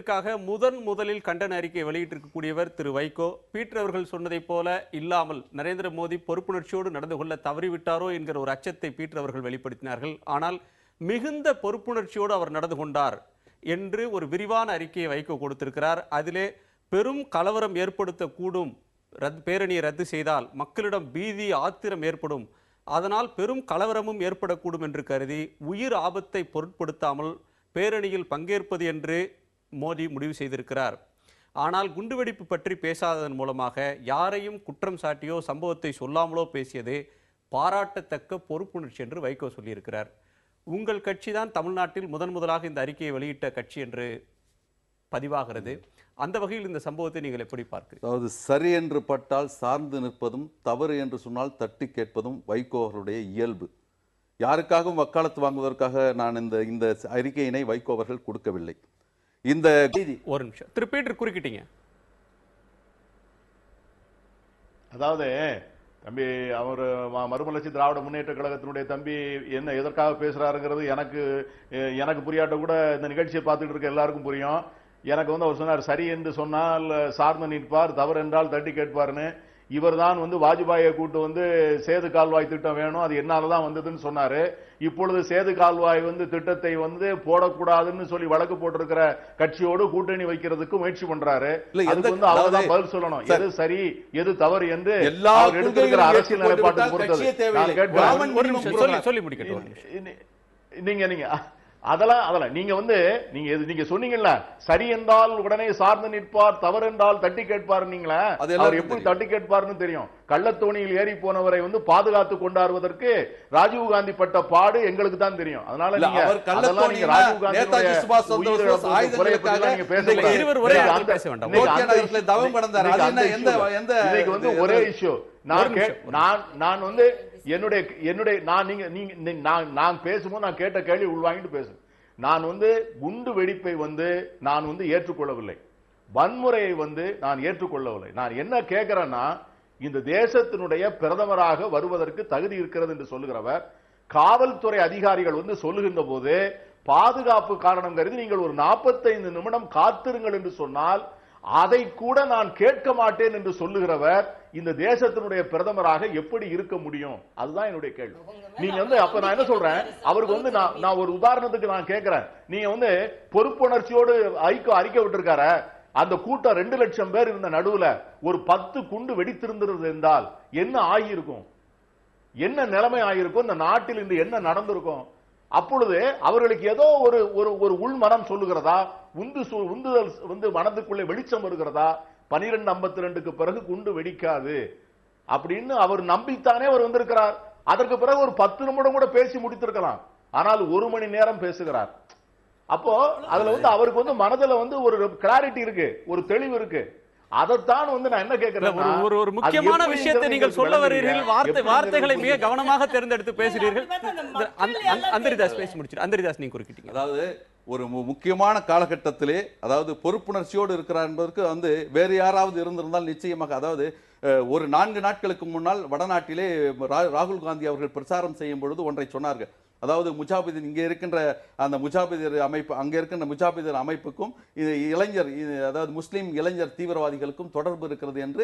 பீட்டருக்காக முதலில் கண்டன அறிக்கை வெளியிட்டிருக்கக்கூடியவர் திரு வைகோ. பீட்டர் அவர்கள் சொன்னதைப் போல இல்லாமல் நரேந்திர மோடி பொறுப்புணர்ச்சியோடு நடந்து கொள்ள தவறிவிட்டாரோ என்கிற ஒரு அச்சத்தை பீட்டர் அவர்கள் வெளிப்படுத்தினார்கள். ஆனால் மிகுந்த பொறுப்புணர்ச்சியோடு அவர் நடந்து கொண்டார் என்று ஒரு விரிவான அறிக்கையை வைகோ கொடுத்திருக்கிறார். அதிலே பெரும் கலவரம் ஏற்படுத்தக்கூடும், பேரணியை ரத்து செய்தால் மக்களிடம் பீதி ஆத்திரம் ஏற்படும், அதனால் பெரும் கலவரமும் ஏற்படக்கூடும் என்று கருதி உயிர் ஆபத்தை பொருட்படுத்தாமல் பேரணியில் பங்கேற்பது என்று மோடி முடிவு செய்திருக்கிறார். ஆனால் குண்டுவெடிப்பு பற்றி பேசாததன் மூலமாக யாரையும் குற்றம் சாட்டியோ சம்பவத்தை சொல்லாமலோ பேசியது பாராட்டத்தக்க பொறுப்புணர்ச்சி என்று வைகோ சொல்லியிருக்கிறார். உங்கள் கட்சி தான் தமிழ்நாட்டில் முதலாக இந்த அறிக்கையை வெளியிட்ட கட்சி என்று பதிவாகிறது. அந்த வகையில் இந்த சம்பவத்தை நீங்கள் எப்படி பார்க்கிறீர்கள்? அதாவது சரி என்று பட்டால் சார்ந்து நிற்பதும், தவறு என்று சொன்னால் தட்டி கேட்பதும் வைகோ அவர்களுடைய இயல்பு. யாருக்காகவும் வக்காலத்து வாங்குவதற்காக நான் இந்த அறிக்கையினை வைகோ அவர்கள் கொடுக்கவில்லை. இந்த ஒரு நிமிஷம் திரு பீட்டர் குறுக்கிட்டீங்க. அதாவது தம்பி அவர் மறுமலர்ச்சி திராவிட முன்னேற்ற கழகத்தினுடைய தம்பி என்ன எதற்காக பேசுறாருங்கிறது எனக்கு புரியாட்ட கூட இந்த நிகழ்ச்சியை பார்த்துட்டு இருக்க எல்லாருக்கும் புரியும். எனக்கு அவர் சொன்னார் சரி என்று சொன்னால் சார்ந்து நிற்பார், தவறு என்றால் தட்டி கேட்பார்னு. இவர் தான் வாஜ்பாயை கூட்டு சேது கால்வாய் திட்டம் வேணும், அது என்னாலதான் வந்ததுன்னு சொன்னாரு. இப்பொழுது சேது கால்வாய் திட்டத்தை போடக்கூடாதுன்னு சொல்லி வழக்கு போட்டிருக்கிற கட்சியோடு கூட்டணி வைக்கிறதுக்கு முயற்சி பண்றாரு. அதுக்கு அவர்தான் பதில் சொல்லணும், எது சரி எது தவறு என்று எடுத்திருக்கிற அரசியல் நிலைப்பாட்டை பொறுத்தது. சொல்லி முடிக்கட்டும். நீங்க அதெல்லாம் நீங்க சொன்னீங்கல்ல, சரி என்றால் உடனே சார்ந்து நிற்பார், தவறு என்றால் தட்டி கேட்பார். அவர் எப்படி தட்டி கேட்பார்னு தெரியும். கள்ளத்தோணியில் ஏறி போனவரை பாதுகாத்து கொண்டாடுவதற்கு ராஜீவ் காந்தி பட்ட பாடு எங்களுக்கு தான் தெரியும். அதனால நீங்க ராஜீவ் காந்தி ஒரே இஷ்யூ நான் பேசும்போது நான் கேட்ட கேள்வி உள்வாங்கிட்டு பேசு. நான் குண்டு வெடிப்பை நான் ஏற்றுக்கொள்ளவில்லை, வன்முறையை நான் ஏற்றுக்கொள்ளவில்லை. நான் என்ன கேட்கிறேன்னா, இந்த தேசத்தினுடைய பிரதமராக வருவதற்கு தகுதி இருக்கிறது என்று சொல்லுகிறவர் காவல்துறை அதிகாரிகள் சொல்லுகின்ற போது பாதுகாப்பு காரணம் கருதி நீங்கள் ஒரு 45 நிமிடம் காத்திருங்கள் என்று சொன்னால் அதை கூட நான் கேட்க மாட்டேன் என்று சொல்லுகிறவர் இந்த தேசத்தினுடைய பிரதமராக எப்படி இருக்க முடியும்? அதுதான் என்னுடைய கேள்வி. நீங்க அப்ப நான் என்ன சொல்றேன், அவருக்கு நான் ஒரு உதாரணத்துக்கு நான் கேட்கிறேன். நீங்க பொறுப்புணர்ச்சியோடு அறிக்கை விட்டுருக்காரு. அந்த கூட்டம் 2 லட்சம் பேர் இருந்த நடுவுல ஒரு 10 குண்டு வெடித்திருந்தது என்றால் என்ன ஆகியிருக்கும், என்ன நிலைமை ஆகியிருக்கும், இந்த நாட்டில் இன்று என்ன நடந்திருக்கும்? அப்பொழுது அவர்களுக்கு ஏதோ ஒரு உள்மனம் சொல்லுகிறதா, உந்துதல் மனதுக்குள்ளே வெளிச்சம் வருகிறதா, 12:52க்கு பிறகு குண்டு வெடிக்காது அப்படின்னு அவர் நம்பித்தானே அவர் வந்திருக்கிறார். அதற்கு பிறகு ஒரு 10 நிமிடம் கூட பேசி முடித்திருக்கலாம். ஆனால் 1 மணி நேரம் பேசுகிறார். அப்போ அதுல அவருக்கு மனதுல ஒரு கிளாரிட்டி இருக்கு, ஒரு தெளிவு இருக்கு. அதைத்தான் நான் என்ன கேட்கிறேன், ஒரு முக்கியமான விஷயத்தை நீங்கள் சொல்ல வருகிறீர்கள், வார்த்தைகளை மிக கவனமாக தேர்ந்தெடுத்து பேசுகிறீர்கள். அந்தரிதாஸ் பேசி முடிச்சு. அந்தரிதாஸ் நீங்க குறுக்கிட்டீங்க. அதாவது ஒரு முக்கியமான காலகட்டத்திலே அதாவது பொறுப்புணர்ச்சியோடு இருக்கிறார் என்பதற்கு வேறு யாராவது இருந்திருந்தால் நிச்சயமாக, அதாவது ஒரு 4 நாட்களுக்கு முன்னால் வடநாட்டிலே ராகுல் காந்தி அவர்கள் பிரச்சாரம் செய்யும் பொழுது ஒன்றை சொன்னார்கள். அதாவது முஜாபிதீன் இங்கே இருக்கின்ற அந்த முஜாபிதர் அமைப்பு, அங்கே இருக்கின்ற முஜாபிதர் அமைப்புக்கும் இளைஞர், அதாவது முஸ்லீம் இளைஞர் தீவிரவாதிகளுக்கும் தொடர்பு இருக்கிறது என்று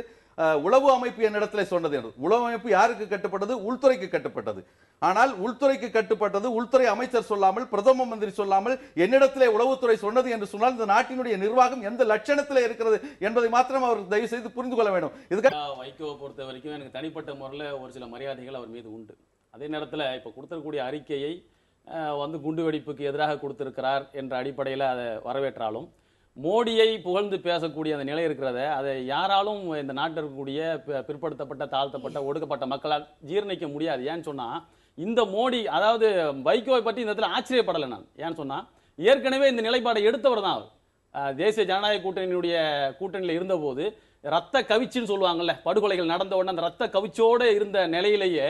உளவு அமைப்பு என்னிடத்தில் சொன்னது என்று. உளவு அமைப்பு யாருக்கு கட்டுப்பட்டது? உள்துறைக்கு கட்டுப்பட்டது. ஆனால் உள்துறைக்கு கட்டுப்பட்டது உள்துறை அமைச்சர் சொல்லாமல், பிரதம மந்திரி சொல்லாமல் என்னிடத்திலே உளவுத்துறை சொன்னது என்று சொன்னால் இந்த நாட்டினுடைய நிர்வாகம் எந்த லட்சணத்தில் இருக்கிறது என்பதை மாத்திரம் அவர் தயவு செய்து புரிந்து கொள்ள வேண்டும். வைகோவை பொறுத்த வரைக்கும் எனக்கு தனிப்பட்ட முறையில் ஒரு சில மரியாதைகள் அவர் மீது உண்டு. அதே நேரத்தில் இப்போ கொடுத்திருக்கக்கூடிய அறிக்கையை குண்டுவெடிப்புக்கு எதிராக கொடுத்திருக்கிறார் என்ற அடிப்படையில் அதை வரவேற்றாலும், மோடியை புகழ்ந்து பேசக்கூடிய அந்த நிலை இருக்கிறத அதை யாராலும் இந்த நாட்டில் இருக்கக்கூடிய பிற்படுத்தப்பட்ட, தாழ்த்தப்பட்ட, ஒடுக்கப்பட்ட மக்களால் ஜீர்ணிக்க முடியாது. ஏன்னு சொன்னால் இந்த மோடி, அதாவது வைகோவை பற்றி இந்த இடத்துல ஆச்சரியப்படலை நான். ஏன்னு சொன்னால் ஏற்கனவே இந்த நிலைப்பாடை எடுத்தவர் தான் அவர். தேசிய ஜனநாயக கூட்டணியில் இருந்தபோது ரத்த கவிச்சின்னு சொல்லுவாங்கல்ல, படுகொலைகள் நடந்த உடனே அந்த ரத்த கவிச்சோடு இருந்த நிலையிலேயே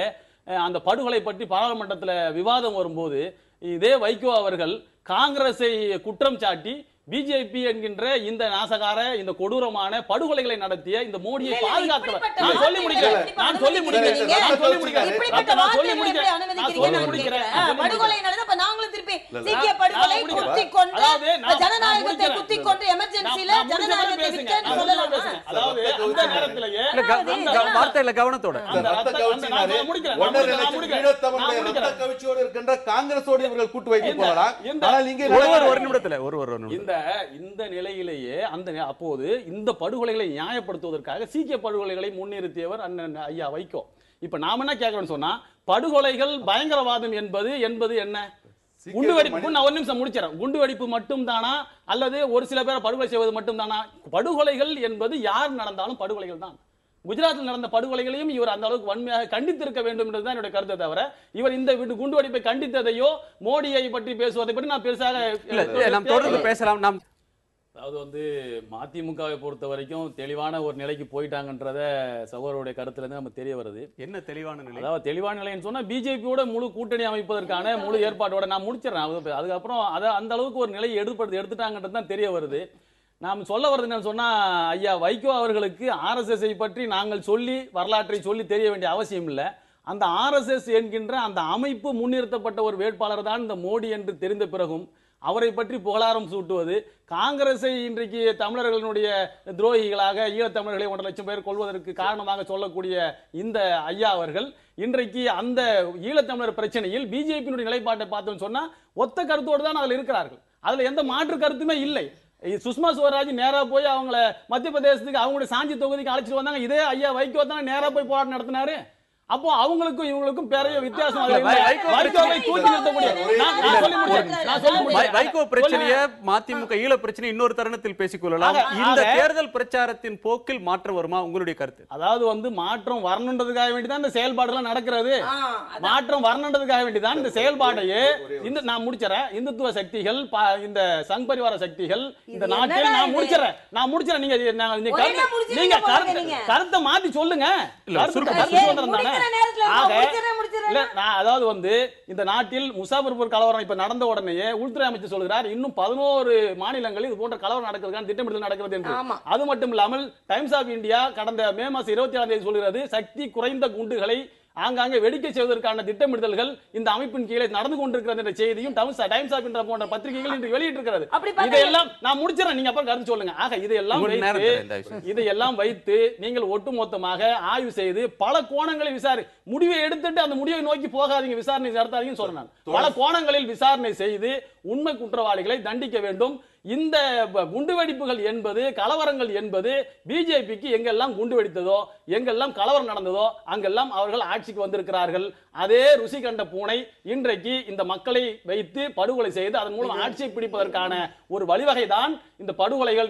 அந்த படுகொலை பற்றி பாராளுமன்றத்தில் விவாதம் வரும்போது இதே வைகோ அவர்கள் காங்கிரஸை குற்றம் சாட்டி பிஜேபி என்கின்ற இந்த நாசகார, இந்த கொடூரமான படுகொலைகளை நடத்திய இந்த மோடியை பாதுகாத்தவர். நான் சொல்லி முடிக்கிறேன். சீக்கிய படுகொலை குத்திக் கொண்டு அதாவது ஜனநாயகத்தை குத்திக் கொண்டு எமர்ஜென்சில ஜனநாயகத்தை விட்டேன்னு சொல்லலாமா? அதாவது அந்த நேரத்திலேயே வார்த்தையில கவனத்தோட இந்த ரத்த கவிழ்ச்சினாலே ஒன்றரை லட்சம் ஈழத்தமிழ் ரத்த கவிழ்ச்சியோடு இருக்கின்ற காங்கிரஸோடு இவர்கள் கூட்டு வைத்துக் கொள்ளலாம். ஆனால் இங்கே ஒரு நிமிடத்துல இந்த நிலையிலேயே அப்போது இந்த படுகொலைகளை நியாயப்படுத்துவதற்காக சீக்கிய படுகொலைகளை முன்னிறுத்தியவர் அண்ணன் ஐயா வைகோ. இப்ப நாம என்ன கேட்கிறோம்னு சொன்னா, படுகொலைகள் பயங்கரவாதம் என்பது என்ன? குண்டு வெடிப்பு, நான் ஒரு நிமிஷம் முடிச்சிடறேன். குண்டு வெடிப்பு மட்டும் தானா அல்லது ஒரு சில பேரை படுகொலை செய்வது மட்டும் தானா? படுகொலைகள் என்பது யார் நடந்தாலும் படுகொலைகள் தான். குஜராத்தில் நடந்த படுகொலைகளையும் இவர் அந்த அளவுக்கு வன்மையாக கண்டித்திருக்க வேண்டும் என்றுதான் என்னுடைய கருத்தை தவிர, இவர் இந்த குண்டு வெடிப்பை கண்டித்ததையோ மோடியை பற்றி பேசுவதை பற்றி நான் பெருசாக தொடர்ந்து பேசலாம். நாம் அதாவது மதிமுகவை பொறுத்த வரைக்கும் தெளிவான ஒரு நிலைக்கு போயிட்டாங்கன்றத சகோதரருடைய கருத்துல இருந்து நம்ம தெரிய வருது. என்ன தெளிவான நிலை? அதாவது தெளிவான நிலைன்னு சொன்னா, பிஜேபியோட முழு கூட்டணி அமைப்பதற்கான முழு ஏற்பாட்டோட நான் முடிச்சிடறேன். அதுக்கப்புறம் அதை அந்த அளவுக்கு ஒரு நிலையை எடுத்துட்டாங்கன்றது தான் தெரிய வருது. நாம் சொல்ல வருது என்னன்னு சொன்னா, ஐயா வைகோ அவர்களுக்கு RSS பற்றி நாங்கள் சொல்லி வரலாற்றை சொல்லி தெரிய வேண்டிய அவசியம் இல்லை. அந்த RSS என்கின்ற அந்த அமைப்பு முன்னிறுத்தப்பட்ட ஒரு வேட்பாளர் தான் இந்த மோடி என்று தெரிந்த பிறகும் அவரை பற்றி புகழாரம் சூட்டுவது, காங்கிரஸை இன்றைக்கு தமிழர்களுடைய துரோகிகளாக ஈழத்தமிழர்களை 1.5 லட்சம் பேர் கொள்வதற்கு காரணமாக சொல்லக்கூடிய இந்த ஐயா அவர்கள் இன்றைக்கு அந்த ஈழத்தமிழர் பிரச்சனையில் பிஜேபியினுடைய நிலைப்பாட்டை பார்த்தோம்னு சொன்னா ஒத்த கருத்தோடு தான் அதில் இருக்கிறார்கள். அதுல எந்த மாற்று கருத்துமே இல்லை. சுஷ்மா ஸ்வராஜ் நேரா போய் அவங்கள மத்திய பிரதேசத்துக்கு அவங்களுடைய சாஞ்சி தொகுதிக்கு அழைச்சிட்டு வந்தாங்க. இதே ஐயா வைகோ தான் நேரா போய் போராட்டம் நடத்தினாரு. அப்போ அவங்களுக்கும் இவங்களுக்கும் பெரிய வித்தியாசம். வைகோ பிரச்சனையை மதிமுக ஈழ பிரச்சனை இன்னொரு தருணத்தில் பேசிக்கொள்ளலாம். இந்த தேர்தல் பிரச்சாரத்தின் போக்கில் மாற்றம் வருமா உங்களுடைய கருத்து? அதாவது மாற்றம் வரணுன்றதுக்காக வேண்டிதான் இந்த செயல்பாடுகள் நடக்கிறது. மாற்றம் வரணுன்றதுக்காக வேண்டிதான் இந்த செயல்பாடையே இந்த நான் முடிச்சறேன். இந்துத்துவ சக்திகள், இந்த சங் பரிவார சக்திகள் இந்த நாட்டில் நான் முடிச்சறேன். நீங்க கருத்தை மாத்தி சொல்லுங்க. அதாவது இந்த நாட்டில் முசாஃபர்பூர் கலவரம் இப்ப நடந்த உடனே உள்துறை அமைச்சர் சொல்கிறார், இன்னும் 11 மாநிலங்களில் இது போன்ற கலவரம் நடக்கிறதுக்கான திட்டமிடல் நடக்கிறது என்று. அது மட்டும் இல்லாமல் டைம்ஸ் ஆஃப் இந்தியா கடந்த மே மாசம் 27ஆம் தேதி சொல்கிறது, சக்தி குறைந்த குண்டுகளை ஆங்காங்கே வெடிக்கை செய்வதற்கான திட்டமிடுதல்கள் இந்த அமைப்பின் கீழே நடந்து கொண்டிருக்கிறது என்ற செய்தியும் டைம்ஸ் ஆஃப் இந்தியா போன்ற பத்திரிகைகள் இன்று வெளியிட்டிருக்கிறது. இதையெல்லாம் நான் முடிச்சிடறேன், நீங்க அப்புறம் கருத்து சொல்லுங்க. ஆக இதையெல்லாம் வைத்து நீங்கள் ஒட்டுமொத்தமாக ஆய்வு செய்து பல கோணங்களை முடிவை எடுத்துட்டு அந்த முடிவை நோக்கி போகாதீங்க, விசாரணை நடத்தாதீங்கன்னு சொல்றேன். பல கோணங்களில் விசாரணை செய்து உண்மை குற்றவாளிகளை தண்டிக்க வேண்டும். இந்த குண்டுவெடிப்புகள் என்பது, கலவரங்கள் என்பது பிஜேபிக்கு எங்கெல்லாம் குண்டு வெடித்ததோ, எங்கெல்லாம் கலவரம் நடந்ததோ அங்கெல்லாம் அவர்கள் ஆட்சிக்கு வந்திருக்கிறார்கள். அதே ருசி கண்ட பூனை இன்றைக்கு இந்த மக்களை வைத்து படுகொலை செய்து அதன் மூலம் ஆட்சியை பிடிப்பதற்கான ஒரு வழிவகை தான் இந்த படுகொலைகள்.